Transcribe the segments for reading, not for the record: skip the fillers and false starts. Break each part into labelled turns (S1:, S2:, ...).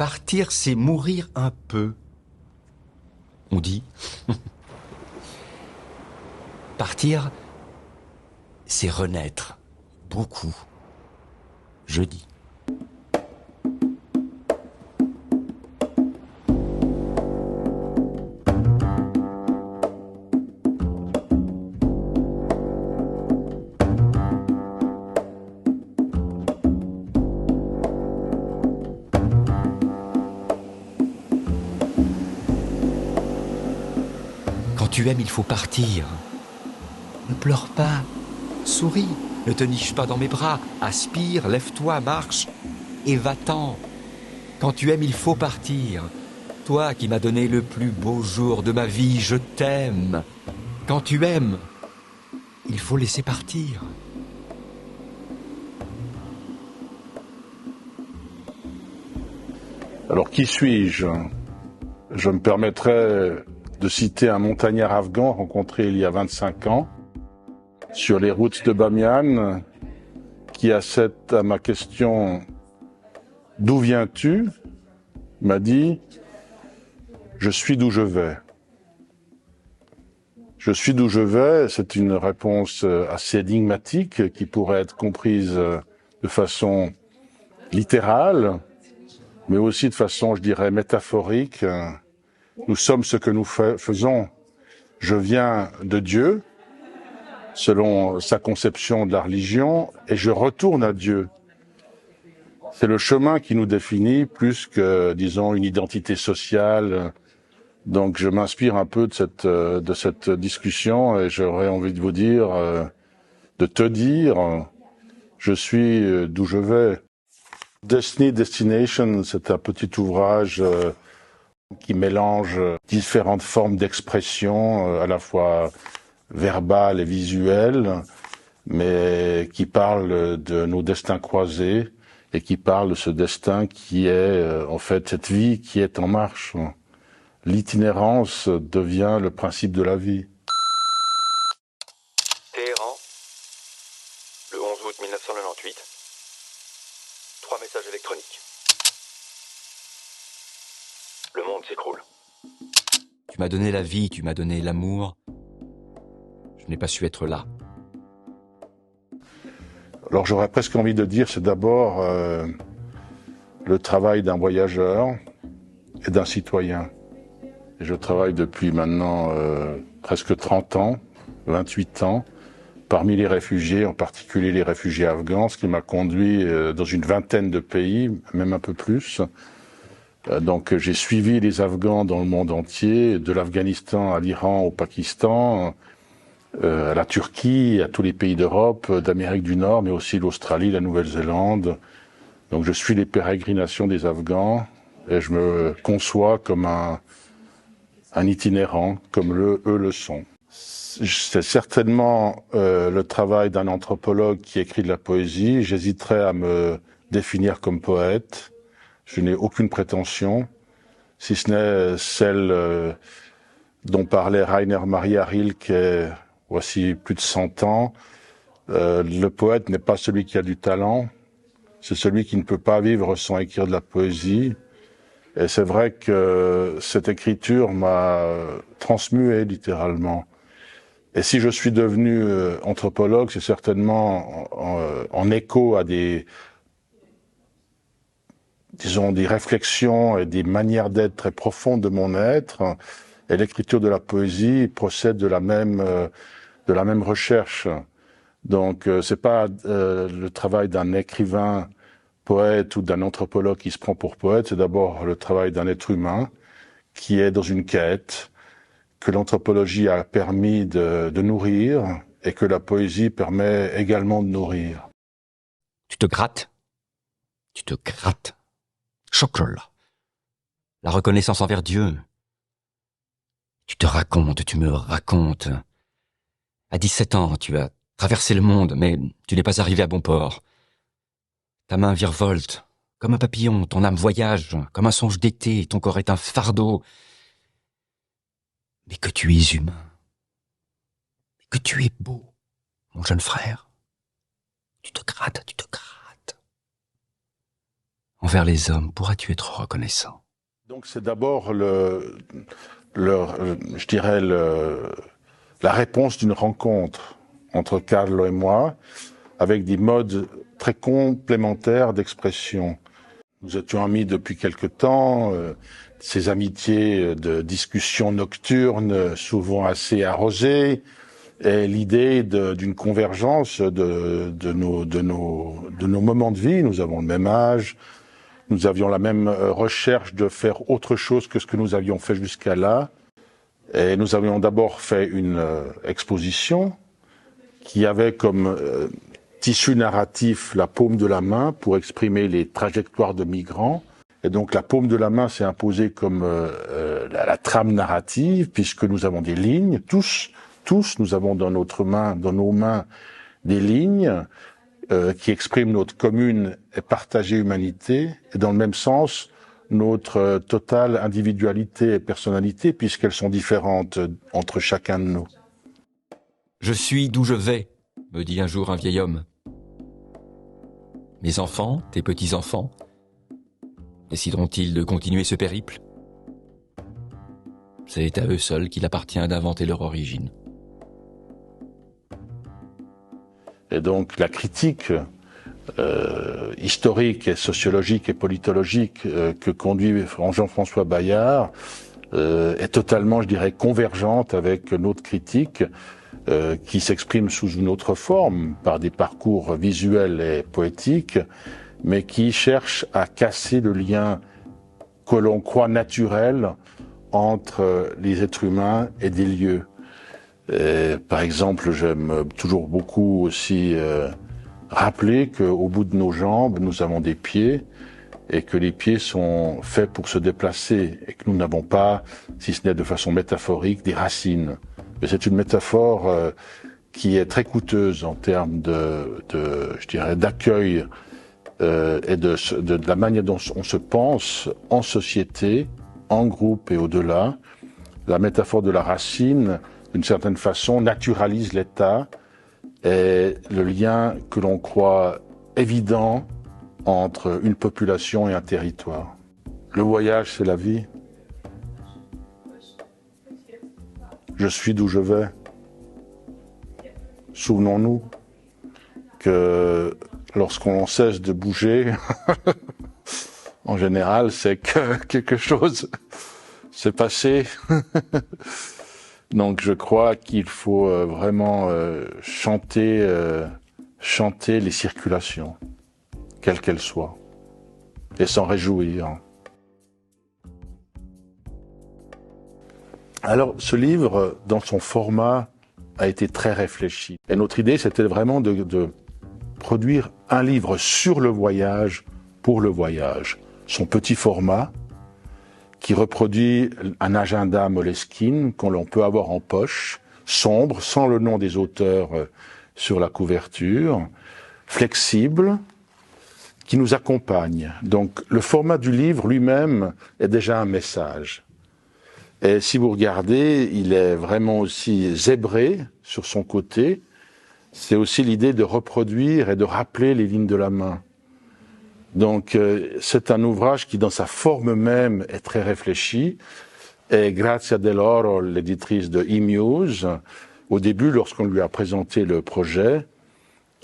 S1: Partir, c'est mourir un peu. On dit. Partir, c'est renaître. Beaucoup. Je dis. Quand tu aimes, il faut partir. Ne pleure pas. Souris. Ne te niche pas dans mes bras. Aspire, lève-toi, marche. Et va-t'en. Quand tu aimes, il faut partir. Toi qui m'as donné le plus beau jour de ma vie, je t'aime. Quand tu aimes, il faut laisser partir.
S2: Alors qui suis-je? Je me permettrai de citer un montagnard afghan rencontré il y a 25 ans sur les routes de Bamiyan, qui à ma question « D'où viens-tu ?» m'a dit « Je suis d'où je vais ». Je suis d'où je vais, c'est une réponse assez énigmatique qui pourrait être comprise de façon littérale, mais aussi de façon, je dirais, métaphorique. Nous sommes ce que nous faisons. Je viens de Dieu, selon sa conception de la religion, et je retourne à Dieu. C'est le chemin qui nous définit plus que, disons, une identité sociale. Donc je m'inspire un peu de cette discussion et j'aurais envie de vous dire, de te dire, je suis d'où je vais. Destiny Destination, c'est un petit ouvrage qui mélange différentes formes d'expression, à la fois verbales et visuelles, mais qui parle de nos destins croisés et qui parle de ce destin qui est en fait cette vie qui est en marche. L'itinérance devient le principe de la vie.
S3: Téhéran, le 11 août 1998. 3 messages électroniques. Le monde s'écroule.
S1: Tu m'as donné la vie, tu m'as donné l'amour. Je n'ai pas su être là.
S2: Alors j'aurais presque envie de dire, c'est d'abord le travail d'un voyageur et d'un citoyen. Et je travaille depuis maintenant presque 30 ans, 28 ans, parmi les réfugiés, en particulier les réfugiés afghans, ce qui m'a conduit dans une vingtaine de pays, même un peu plus. Donc j'ai suivi les Afghans dans le monde entier, de l'Afghanistan à l'Iran, au Pakistan, à la Turquie, à tous les pays d'Europe, d'Amérique du Nord, mais aussi l'Australie, la Nouvelle-Zélande. Donc je suis les pérégrinations des Afghans et je me conçois comme un itinérant, comme eux le sont. C'est certainement le travail d'un anthropologue qui écrit de la poésie. J'hésiterais à me définir comme poète. Je n'ai aucune prétention, si ce n'est celle dont parlait Rainer Maria Rilke voici plus de 100 ans. Le poète n'est pas celui qui a du talent, c'est celui qui ne peut pas vivre sans écrire de la poésie. Et c'est vrai que cette écriture m'a transmué littéralement. Et si je suis devenu anthropologue, c'est certainement en écho à des réflexions et des manières d'être très profondes de mon être. Et l'écriture de la poésie procède de la même recherche. Donc c'est pas le travail d'un écrivain poète ou d'un anthropologue qui se prend pour poète, c'est d'abord le travail d'un être humain qui est dans une quête que l'anthropologie a permis de nourrir et que la poésie permet également de nourrir.
S1: Tu te grattes. Tu te grattes. Chocolat. La reconnaissance envers Dieu. Tu te racontes, tu me racontes. À 17 ans, tu as traversé le monde, mais tu n'es pas arrivé à bon port. Ta main virevolte, comme un papillon, ton âme voyage, comme un songe d'été, ton corps est un fardeau. Mais que tu es humain. Que tu es beau, mon jeune frère. Tu te grattes, tu te grattes. Envers les hommes, pourras-tu être reconnaissant?
S2: Donc c'est d'abord je dirais la réponse d'une rencontre entre Carlo et moi, avec des modes très complémentaires d'expression. Nous étions amis depuis quelque temps, ces amitiés de discussions nocturnes, souvent assez arrosées, et l'idée d'une convergence de nos moments de vie. Nous avons le même âge, nous avions la même recherche de faire autre chose que ce que nous avions fait jusqu'à là. Et nous avions d'abord fait une exposition qui avait comme tissu narratif la paume de la main pour exprimer les trajectoires de migrants. Et donc la paume de la main s'est imposée comme la trame narrative, puisque nous avons des lignes, tous nous avons dans nos mains des lignes qui expriment notre commune et partagée humanité, et dans le même sens, notre totale individualité et personnalité, puisqu'elles sont différentes entre chacun de nous.
S1: Je suis d'où je vais, me dit un jour un vieil homme. Mes enfants, tes petits-enfants, décideront-ils de continuer ce périple? C'est à eux seuls qu'il appartient d'inventer leur origine.
S2: Et donc la critique historique et sociologique et politologique que conduit Jean-François Bayard est totalement, je dirais, convergente avec notre critique qui s'exprime sous une autre forme, par des parcours visuels et poétiques, mais qui cherche à casser le lien que l'on croit naturel entre les êtres humains et des lieux. Par exemple, j'aime toujours beaucoup aussi rappeler qu'au bout de nos jambes, nous avons des pieds et que les pieds sont faits pour se déplacer et que nous n'avons pas, si ce n'est de façon métaphorique, des racines. Mais c'est une métaphore qui est très coûteuse en termes je dirais, d'accueil et de la manière dont on se pense en société, en groupe et au-delà. La métaphore de la racine, d'une certaine façon, naturalise l'état et le lien que l'on croit évident entre une population et un territoire. Le voyage, c'est la vie. Je suis d'où je vais. Souvenons-nous que lorsqu'on cesse de bouger, en général, c'est que quelque chose s'est passé. Donc je crois qu'il faut vraiment chanter les circulations, quelles qu'elles soient, et s'en réjouir. Alors ce livre, dans son format, a été très réfléchi. Et notre idée, c'était vraiment de produire un livre sur le voyage, pour le voyage. Son petit format, qui reproduit un agenda Moleskine qu'on l'on peut avoir en poche, sombre, sans le nom des auteurs sur la couverture, flexible, qui nous accompagne. Donc le format du livre lui-même est déjà un message. Et si vous regardez, il est vraiment aussi zébré sur son côté. C'est aussi l'idée de reproduire et de rappeler les lignes de la main. Donc c'est un ouvrage qui, dans sa forme même, est très réfléchi. Et Grazia Dell'Oro, l'éditrice de eMuse, au début, lorsqu'on lui a présenté le projet,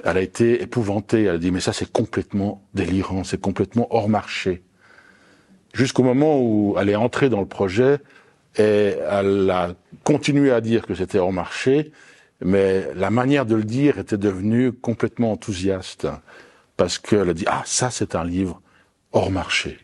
S2: elle a été épouvantée. Elle a dit « mais ça c'est complètement délirant, c'est complètement hors marché ». Jusqu'au moment où elle est entrée dans le projet, et elle a continué à dire que c'était hors marché, mais la manière de le dire était devenue complètement enthousiaste, parce qu'elle a dit « ah, ça c'est un livre hors marché ».